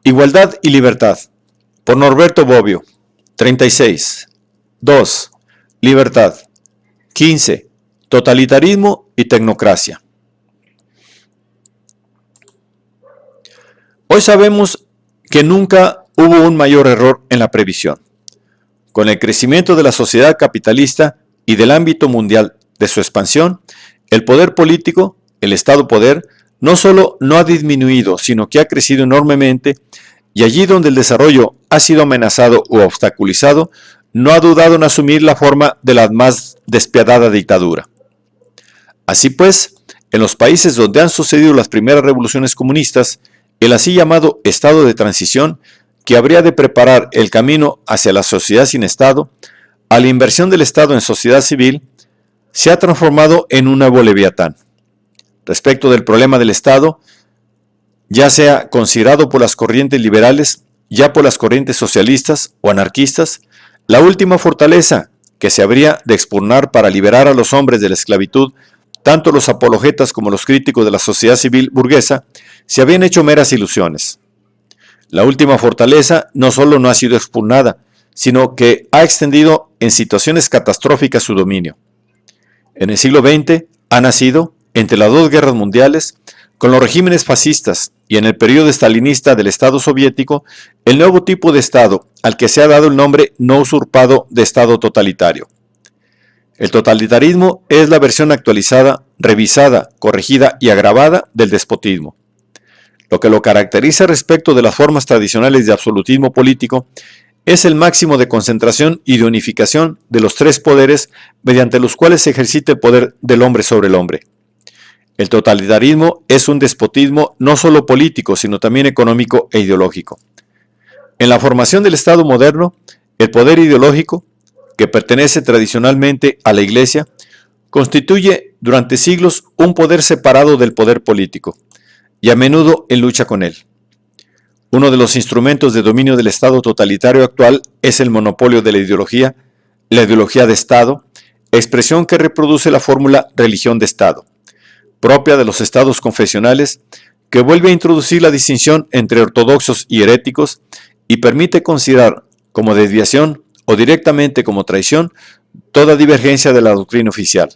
Igualdad y libertad, por Norberto Bobbio. 36. 2. Libertad. 15. Totalitarismo y tecnocracia. Hoy sabemos que nunca hubo un mayor error en la previsión. Con el crecimiento de la sociedad capitalista y del ámbito mundial de su expansión, el poder político, el Estado poder, no solo no ha disminuido, sino que ha crecido enormemente, y allí donde el desarrollo ha sido amenazado u obstaculizado, no ha dudado en asumir la forma de la más despiadada dictadura. Así pues, en los países donde han sucedido las primeras revoluciones comunistas, el así llamado estado de transición, que habría de preparar el camino hacia la sociedad sin Estado, a la inversión del Estado en sociedad civil, se ha transformado en un nuevo leviatán. Respecto del problema del Estado, ya sea considerado por las corrientes liberales, ya por las corrientes socialistas o anarquistas, la última fortaleza que se habría de expugnar para liberar a los hombres de la esclavitud, tanto los apologetas como los críticos de la sociedad civil burguesa, se habían hecho meras ilusiones. La última fortaleza no solo no ha sido expugnada, sino que ha extendido en situaciones catastróficas su dominio. En el siglo XX ha nacido, entre las dos guerras mundiales, con los regímenes fascistas y en el periodo estalinista del Estado soviético, el nuevo tipo de Estado al que se ha dado el nombre no usurpado de Estado totalitario. El totalitarismo es la versión actualizada, revisada, corregida y agravada del despotismo. Lo que lo caracteriza respecto de las formas tradicionales de absolutismo político es el máximo de concentración y de unificación de los tres poderes mediante los cuales se ejercita el poder del hombre sobre el hombre. El totalitarismo es un despotismo no solo político, sino también económico e ideológico. En la formación del Estado moderno, el poder ideológico, que pertenece tradicionalmente a la Iglesia, constituye durante siglos un poder separado del poder político, y a menudo en lucha con él. Uno de los instrumentos de dominio del Estado totalitario actual es el monopolio de la ideología de Estado, expresión que reproduce la fórmula religión de Estado, propia de los estados confesionales, que vuelve a introducir la distinción entre ortodoxos y heréticos y permite considerar como desviación o directamente como traición toda divergencia de la doctrina oficial.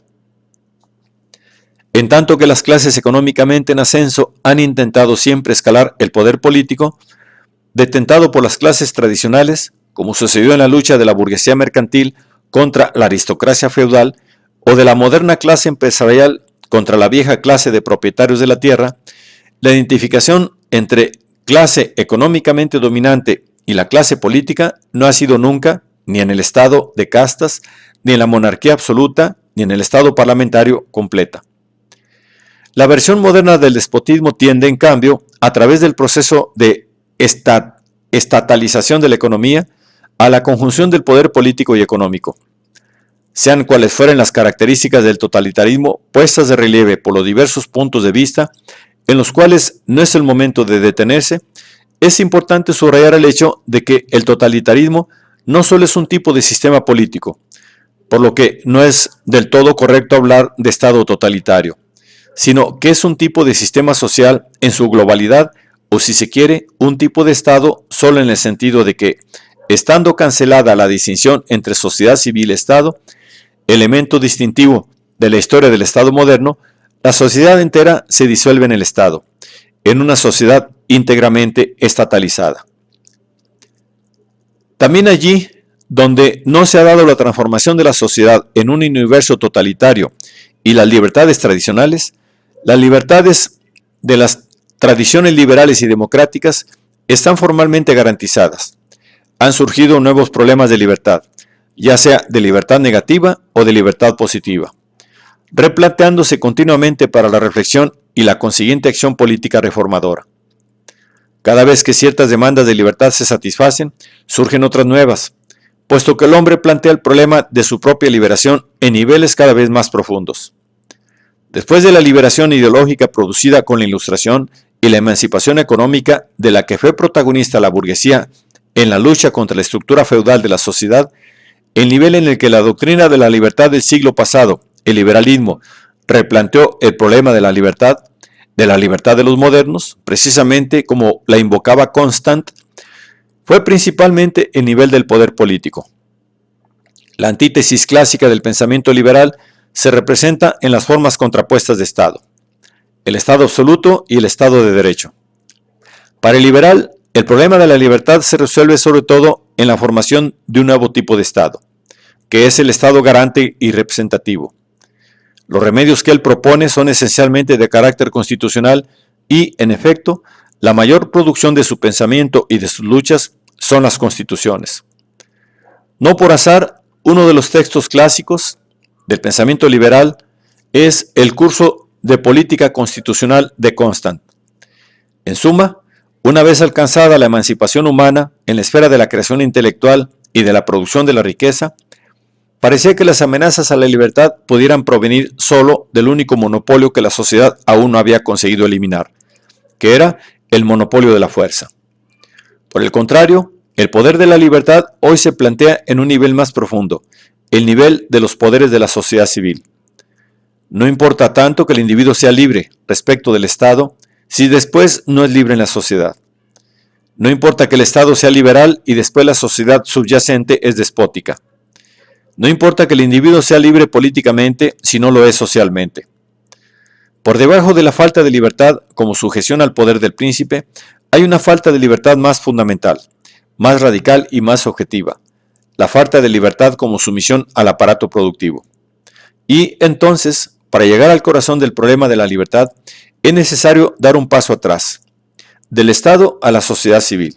En tanto que las clases económicamente en ascenso han intentado siempre escalar el poder político, detentado por las clases tradicionales, como sucedió en la lucha de la burguesía mercantil contra la aristocracia feudal o de la moderna clase empresarial contra la vieja clase de propietarios de la tierra, la identificación entre clase económicamente dominante y la clase política no ha sido nunca, ni en el estado de castas, ni en la monarquía absoluta, ni en el estado parlamentario completa. La versión moderna del despotismo tiende, en cambio, a través del proceso de estatalización de la economía, a la conjunción del poder político y económico. Sean cuales fueren las características del totalitarismo puestas de relieve por los diversos puntos de vista, en los cuales no es el momento de detenerse, es importante subrayar el hecho de que el totalitarismo no solo es un tipo de sistema político, por lo que no es del todo correcto hablar de Estado totalitario, sino que es un tipo de sistema social en su globalidad, o si se quiere, un tipo de Estado solo en el sentido de que, estando cancelada la distinción entre sociedad civil y Estado, elemento distintivo de la historia del Estado moderno, la sociedad entera se disuelve en el Estado, en una sociedad íntegramente estatalizada. También allí donde no se ha dado la transformación de la sociedad en un universo totalitario y las libertades tradicionales, las libertades de las tradiciones liberales y democráticas están formalmente garantizadas. Han surgido nuevos problemas de libertad, ya sea de libertad negativa o de libertad positiva, replanteándose continuamente para la reflexión y la consiguiente acción política reformadora. Cada vez que ciertas demandas de libertad se satisfacen, surgen otras nuevas, puesto que el hombre plantea el problema de su propia liberación en niveles cada vez más profundos. Después de la liberación ideológica producida con la Ilustración y la emancipación económica de la que fue protagonista la burguesía en la lucha contra la estructura feudal de la sociedad, el nivel en el que la doctrina de la libertad del siglo pasado, el liberalismo, replanteó el problema de la libertad, de la libertad de los modernos, precisamente como la invocaba Constant, fue principalmente el nivel del poder político. La antítesis clásica del pensamiento liberal se representa en las formas contrapuestas de Estado, el Estado absoluto y el Estado de derecho. Para el liberal, el problema de la libertad se resuelve sobre todo en la formación de un nuevo tipo de Estado, que es el Estado garante y representativo. Los remedios que él propone son esencialmente de carácter constitucional y, en efecto, la mayor producción de su pensamiento y de sus luchas son las constituciones. No por azar, uno de los textos clásicos del pensamiento liberal es el curso de política constitucional de Constant. En suma, una vez alcanzada la emancipación humana en la esfera de la creación intelectual y de la producción de la riqueza, parecía que las amenazas a la libertad pudieran provenir solo del único monopolio que la sociedad aún no había conseguido eliminar, que era el monopolio de la fuerza. Por el contrario, el poder de la libertad hoy se plantea en un nivel más profundo, el nivel de los poderes de la sociedad civil. No importa tanto que el individuo sea libre respecto del Estado, si después no es libre en la sociedad. No importa que el Estado sea liberal y después la sociedad subyacente es despótica. No importa que el individuo sea libre políticamente si no lo es socialmente. Por debajo de la falta de libertad como sujeción al poder del príncipe, hay una falta de libertad más fundamental, más radical y más objetiva, la falta de libertad como sumisión al aparato productivo. Y entonces, para llegar al corazón del problema de la libertad, es necesario dar un paso atrás, del Estado a la sociedad civil.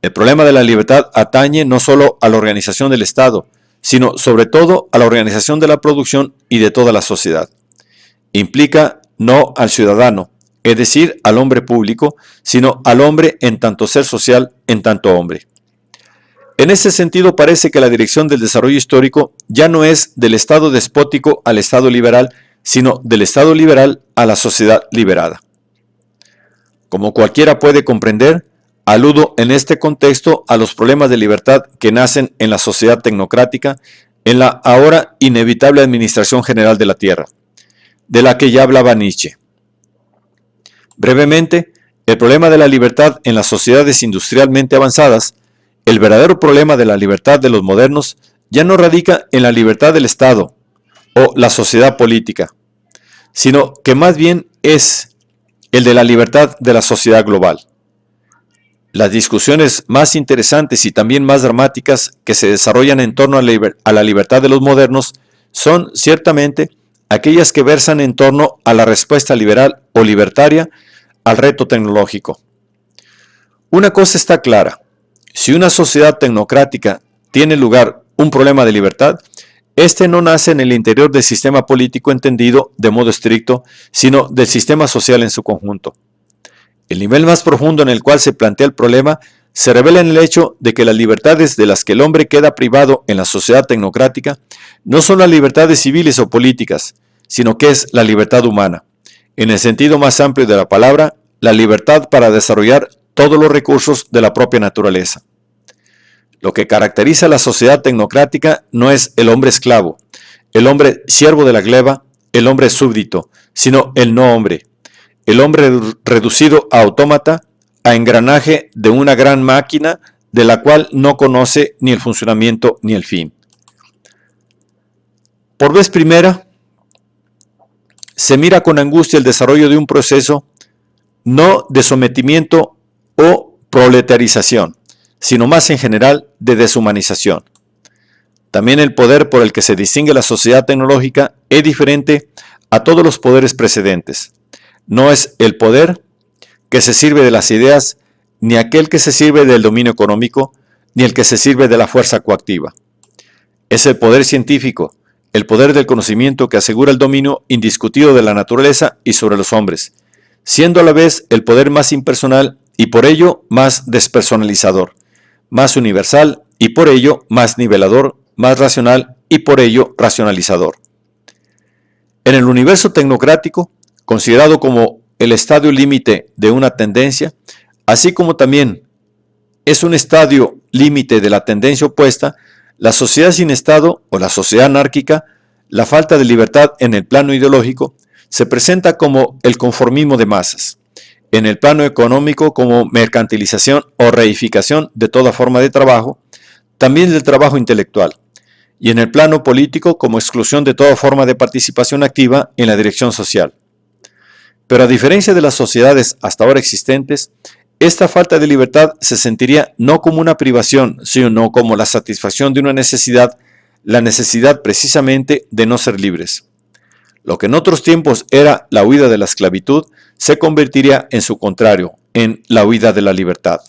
El problema de la libertad atañe no solo a la organización del Estado, sino sobre todo a la organización de la producción y de toda la sociedad. Implica no al ciudadano, es decir, al hombre público, sino al hombre en tanto ser social, en tanto hombre. En ese sentido parece que la dirección del desarrollo histórico ya no es del Estado despótico al Estado liberal, sino del Estado liberal a la sociedad liberada. Como cualquiera puede comprender, aludo en este contexto a los problemas de libertad que nacen en la sociedad tecnocrática, en la ahora inevitable administración general de la tierra, de la que ya hablaba Nietzsche. Brevemente, el problema de la libertad en las sociedades industrialmente avanzadas, el verdadero problema de la libertad de los modernos, ya no radica en la libertad del Estado o la sociedad política, sino que más bien es el de la libertad de la sociedad global. Las discusiones más interesantes y también más dramáticas que se desarrollan en torno a la libertad de los modernos son ciertamente aquellas que versan en torno a la respuesta liberal o libertaria al reto tecnológico. Una cosa está clara: si una sociedad tecnocrática tiene lugar un problema de libertad, este no nace en el interior del sistema político entendido de modo estricto, sino del sistema social en su conjunto. El nivel más profundo en el cual se plantea el problema se revela en el hecho de que las libertades de las que el hombre queda privado en la sociedad tecnocrática no son las libertades civiles o políticas, sino que es la libertad humana. En el sentido más amplio de la palabra, la libertad para desarrollar todos los recursos de la propia naturaleza. Lo que caracteriza a la sociedad tecnocrática no es el hombre esclavo, el hombre siervo de la gleba, el hombre súbdito, sino el no hombre, el hombre reducido a autómata, a engranaje de una gran máquina de la cual no conoce ni el funcionamiento ni el fin. Por vez primera, se mira con angustia el desarrollo de un proceso no de sometimiento o proletarización, sino más en general de deshumanización. También el poder por el que se distingue la sociedad tecnológica es diferente a todos los poderes precedentes. No es el poder que se sirve de las ideas, ni aquel que se sirve del dominio económico, ni el que se sirve de la fuerza coactiva. Es el poder científico, el poder del conocimiento que asegura el dominio indiscutido de la naturaleza y sobre los hombres, siendo a la vez el poder más impersonal y por ello más despersonalizador, más universal y por ello más nivelador, más racional y por ello racionalizador. En el universo tecnocrático, considerado como el estadio límite de una tendencia, así como también es un estadio límite de la tendencia opuesta, la sociedad sin Estado o la sociedad anárquica, la falta de libertad en el plano ideológico, se presenta como el conformismo de masas, en el plano económico como mercantilización o reificación de toda forma de trabajo, también del trabajo intelectual, y en el plano político como exclusión de toda forma de participación activa en la dirección social. Pero a diferencia de las sociedades hasta ahora existentes, esta falta de libertad se sentiría no como una privación, sino como la satisfacción de una necesidad, la necesidad precisamente de no ser libres. Lo que en otros tiempos era la huida de la esclavitud, se convertiría en su contrario, en la huida de la libertad.